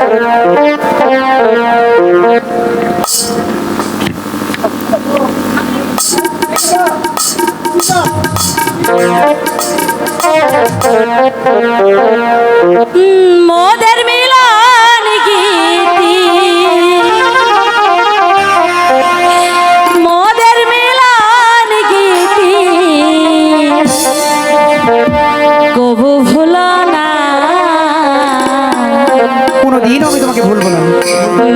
মোদের মিলন গীতি মোদের মিলন গীতি কবু ভুলো না কোনোদিন আমি তোমাকে ভুলবো না।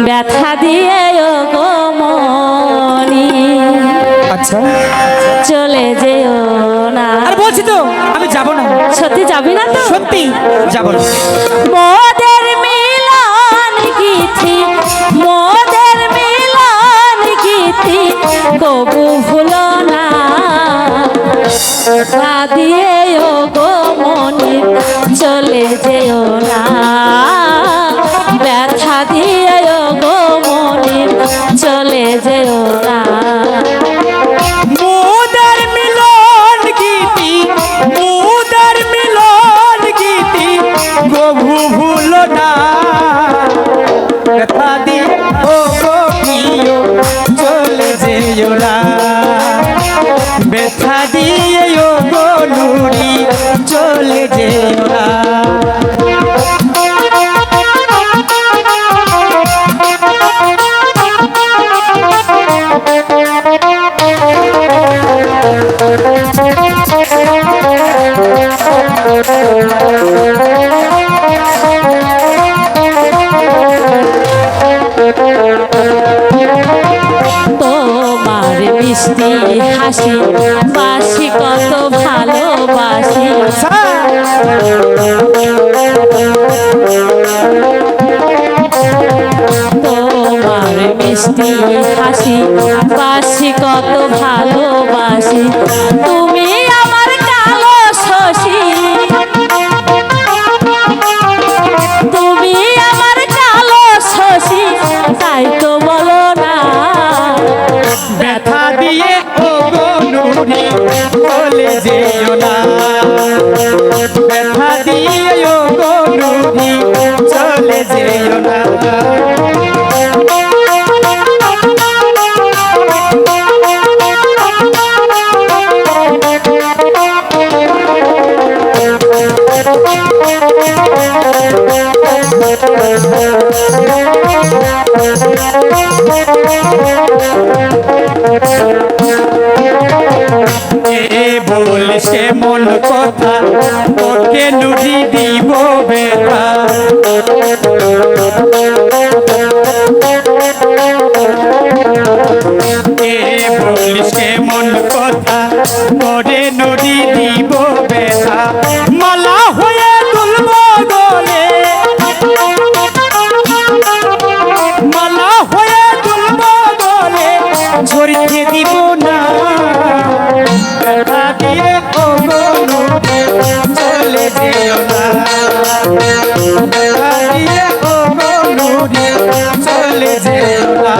ব্যথা দিয়ে গো মনি আচ্ছা চলে যেও না। আর বলছি তো আমি যাব না। সত্যি যাবি না তো? সত্যি যাব না। মোদের মিলন গীতি মোদের মিলন গীতি কবু ভুলো না। ব্যথা দিয়ে গো মনি চলে যেও না। ব্যথা দিয়ে গো মনি চলে যেও না। মোদের মিলন গীতি মোদের মিলন গীতি গভু ভুলো না। ব্যথা দিয়ে ও গো প্রিয় চলে যেও না। ব্যথা দিয়ে ও গো নুরি চলে যেও না। তোমার মিষ্টি হাসি বাসি কত ভালোবাসি। তোমার মিষ্টি হাসি বাসি কত ভালোবাসি। তুমি আমার কালো শশী তুমি আমার কালো শশী তাই তো বলো না। ব্যথা দিয়ে ও গো নুরি চলে যেও না। ব্যথা দিয়ে ও গো নুরি চলে যেও না। বলছে মন কথা ওকে নুরি দিব বেলা। বলছে মন কথা ওরে নুরি দিব বেলা। মালা হয়ে তুলব গলে মালা হয়ে তুলব গলে ঝরিতে দিব না। ব্যথা দিয়ে ও গো নুরি চলে যেও না। ব্যথা দিয়ে ও গো নুরি চলে যেও না।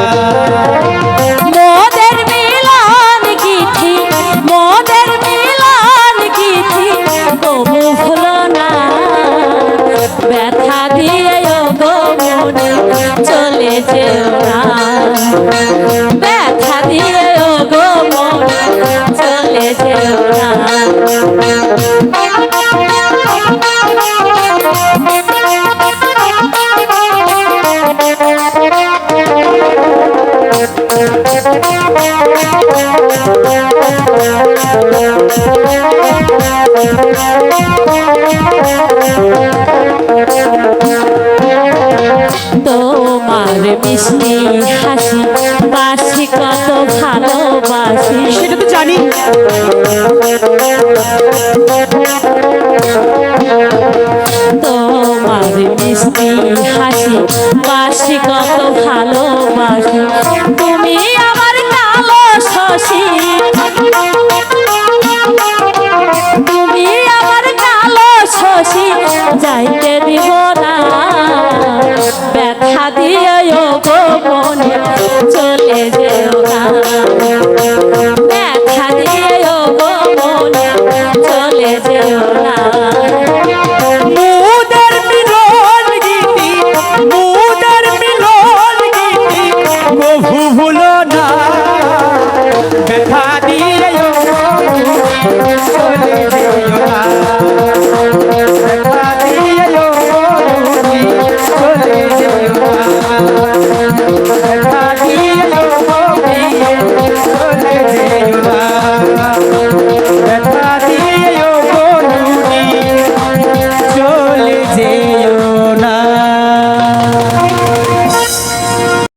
মোদের মিলন গীতি মোদের মিলন গীতি তবু ভুলো না। ব্যথা দিয়ে গো মনি চলে যেও না। ব্যথা দিয়ে গো মনি চলে যেও না। তোমার মিষ্টি হাসি বাসি কত ভালোবাসি। সেটা তো জানি। তোমার মিষ্টি হাসি বাসি কত ভালোবাসি। তুমি আমার কালো শশী তুমি আমার কালো শশী যাইতে দিব না। ব্যথা দিয়ে গো মনে চলে যেও না। ব্যথা দিয়ে গো মনে চলে যেও না। মোদের মিলন গীতি চলে যেও না